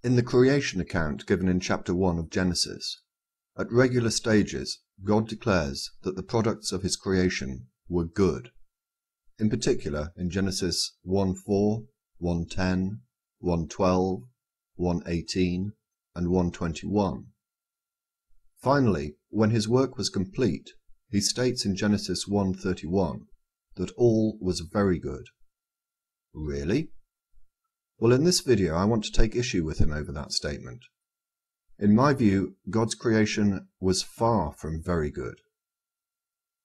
In the creation account given in chapter 1 of Genesis, at regular stages, God declares that the products of his creation were good. In particular, in Genesis 1:4, 1:10, 1:12, 1:18, and 1:21. Finally, when his work was complete, he states in Genesis 1:31 that all was very good. Really? Well, in this video I want to take issue with him over that statement. In my view, God's creation was far from very good.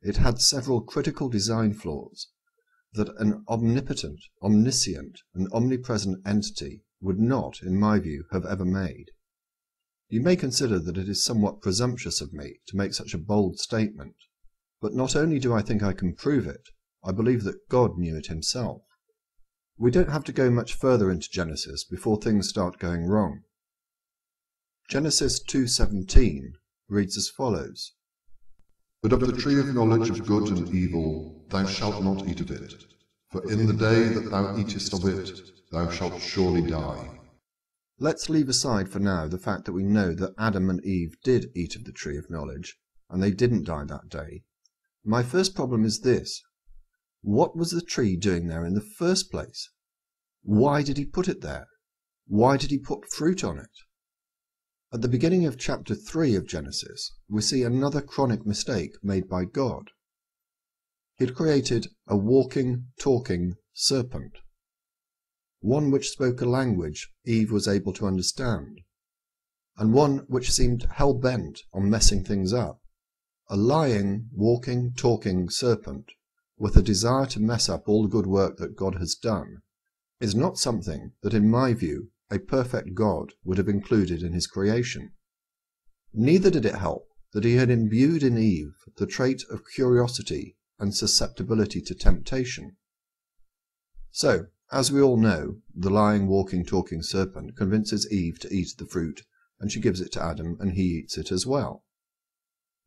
It had several critical design flaws that an omnipotent, omniscient, and omnipresent entity would not, in my view, have ever made. You may consider that it is somewhat presumptuous of me to make such a bold statement, but not only do I think I can prove it, I believe that God knew it himself. We don't have to go much further into Genesis before things start going wrong. Genesis 2:17 reads as follows: But of the tree of knowledge of good and evil thou shalt not eat of it, for in the day that thou eatest of it thou shalt surely die. Let's leave aside for now the fact that we know that Adam and Eve did eat of the tree of knowledge, and they didn't die that day. My first problem is this: what was the tree doing there in the first place? Why did he put it there? Why did he put fruit on it? At the beginning of chapter 3 of Genesis, we see another chronic mistake made by God. He had created a walking, talking serpent, one which spoke a language Eve was able to understand, and one which seemed hell-bent on messing things up. A lying, walking, talking serpent with a desire to mess up all the good work that God has done is not something that, in my view, a perfect God would have included in his creation. Neither did it help that he had imbued in Eve the trait of curiosity and susceptibility to temptation. So, as we all know, the lying, walking, talking serpent convinces Eve to eat the fruit, and she gives it to Adam, and he eats it as well.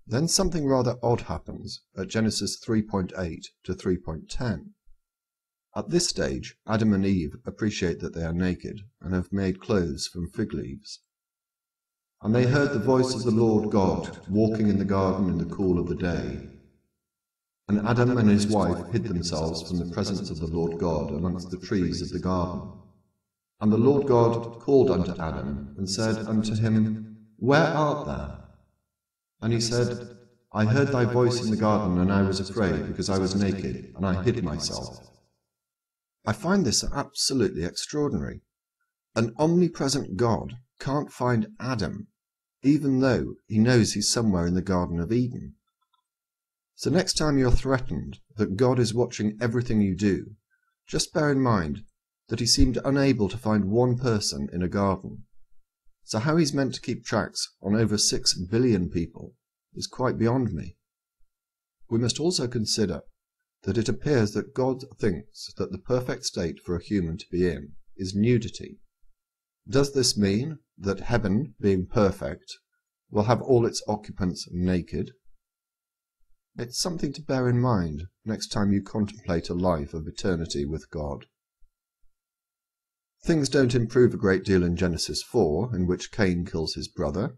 Then something rather odd happens at Genesis 3:8 to 3:10. At this stage, Adam and Eve appreciate that they are naked and have made clothes from fig leaves. And they heard the voice of the Lord God walking in the garden in the cool of the day. And Adam and his wife hid themselves from the presence of the Lord God amongst the trees of the garden. And the Lord God called unto Adam, and said unto him, Where art thou? And he said, I heard thy voice in the garden, and I was afraid, because I was naked, and I hid myself. I find this absolutely extraordinary. An omnipresent God can't find Adam, even though he knows he's somewhere in the Garden of Eden. So next time you're threatened that God is watching everything you do, just bear in mind that he seemed unable to find one person in a garden. So how he's meant to keep tracks on over 6 billion people is quite beyond me. We must also consider that it appears that God thinks that the perfect state for a human to be in is nudity. Does this mean that heaven, being perfect, will have all its occupants naked? It's something to bear in mind next time you contemplate a life of eternity with God. Things don't improve a great deal in Genesis 4, in which Cain kills his brother.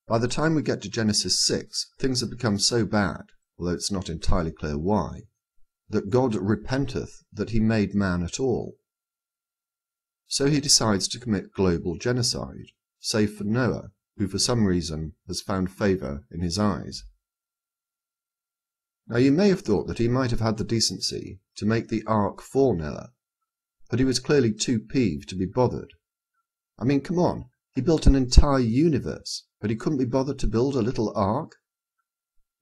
By the time we get to Genesis 6, things have become so bad, although it's not entirely clear why, that God repenteth that he made man at all. So he decides to commit global genocide, save for Noah, who for some reason has found favour in his eyes. Now you may have thought that he might have had the decency to make the ark for Noah, but he was clearly too peeved to be bothered. I mean, come on, he built an entire universe, but he couldn't be bothered to build a little ark?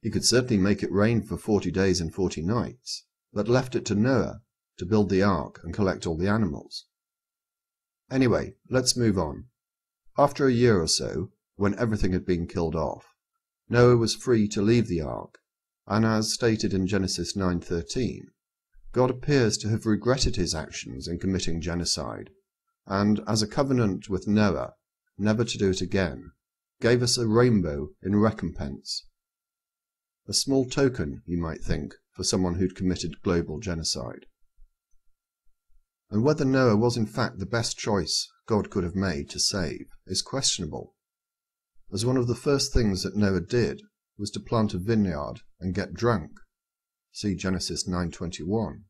He could certainly make it rain for 40 days and 40 nights, but left it to Noah to build the ark and collect all the animals. Anyway, let's move on. After a year or so, when everything had been killed off, Noah was free to leave the ark, and as stated in Genesis 9:13, God appears to have regretted his actions in committing genocide, and as a covenant with Noah never to do it again, gave us a rainbow in recompense. A small token, you might think, for someone who'd committed global genocide. And whether Noah was in fact the best choice God could have made to save is questionable, as one of the first things that Noah did was to plant a vineyard and get drunk. See Genesis 9:21.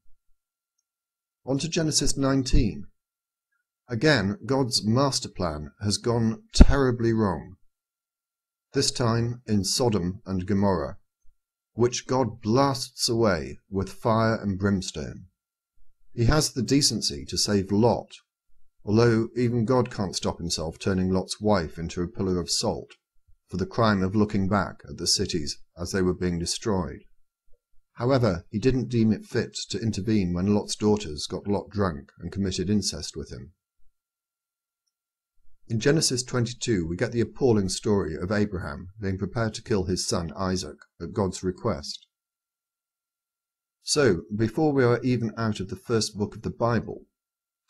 On to Genesis 19. Again, God's master plan has gone terribly wrong. This time in Sodom and Gomorrah, which God blasts away with fire and brimstone. He has the decency to save Lot, although even God can't stop himself turning Lot's wife into a pillar of salt for the crime of looking back at the cities as they were being destroyed. However, he didn't deem it fit to intervene when Lot's daughters got Lot drunk and committed incest with him. In Genesis 22, we get the appalling story of Abraham being prepared to kill his son Isaac at God's request. So, before we are even out of the first book of the Bible,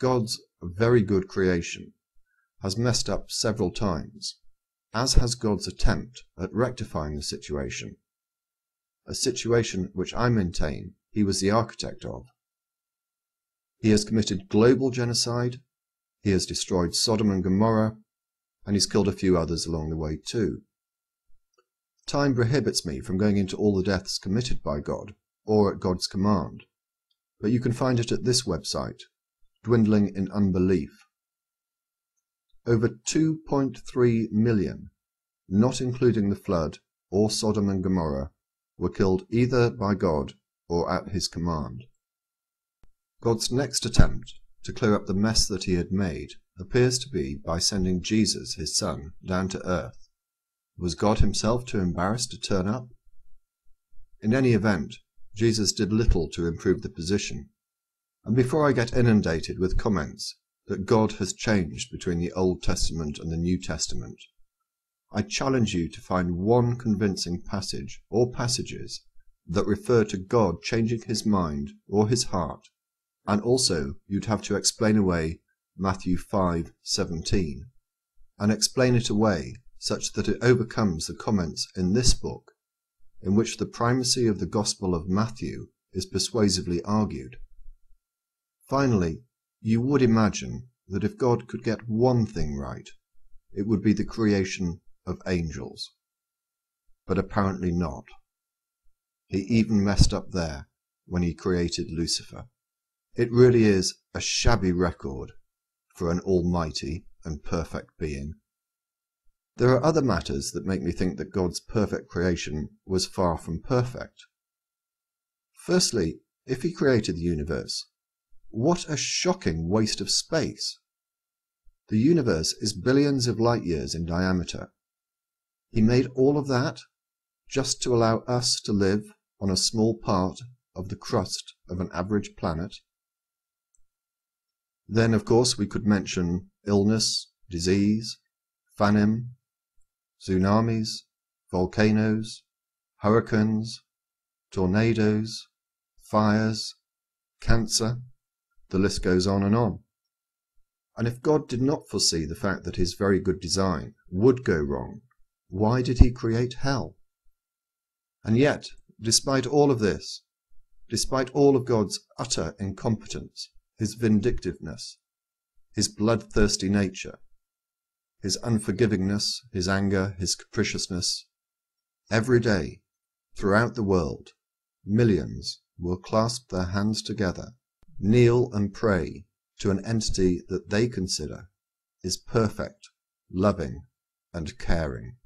God's very good creation has messed up several times, as has God's attempt at rectifying the situation, a situation which I maintain he was the architect of. He has committed global genocide, he has destroyed Sodom and Gomorrah, and he's killed a few others along the way too. Time prohibits me from going into all the deaths committed by God, or at God's command, but you can find it at this website, Dwindling in Unbelief. Over 2.3 million, not including the flood or Sodom and Gomorrah, were killed either by God or at his command. God's next attempt to clear up the mess that he had made appears to be by sending Jesus, his son, down to earth. Was God himself too embarrassed to turn up? In any event, Jesus did little to improve the position, and before I get inundated with comments that God has changed between the Old Testament and the New Testament, I challenge you to find one convincing passage or passages that refer to God changing his mind or his heart, and also you'd have to explain away Matthew 5:17, and explain it away such that it overcomes the comments in this book, in which the primacy of the Gospel of Matthew is persuasively argued. Finally, you would imagine that if God could get one thing right, it would be the creation of angels. But apparently not. He even messed up there when he created Lucifer. It really is a shabby record for an almighty and perfect being. There are other matters that make me think that God's perfect creation was far from perfect. Firstly, if he created the universe, what a shocking waste of space! The universe is billions of light years in diameter. He made all of that just to allow us to live on a small part of the crust of an average planet. Then, of course, we could mention illness, disease, famine, tsunamis, volcanoes, hurricanes, tornadoes, fires, cancer. The list goes on and on. And if God did not foresee the fact that his very good design would go wrong, why did he create hell? And yet, despite all of this, despite all of God's utter incompetence, his vindictiveness, his bloodthirsty nature, his unforgivingness, his anger, his capriciousness, every day, throughout the world, millions will clasp their hands together, kneel and pray to an entity that they consider is perfect, loving, and caring.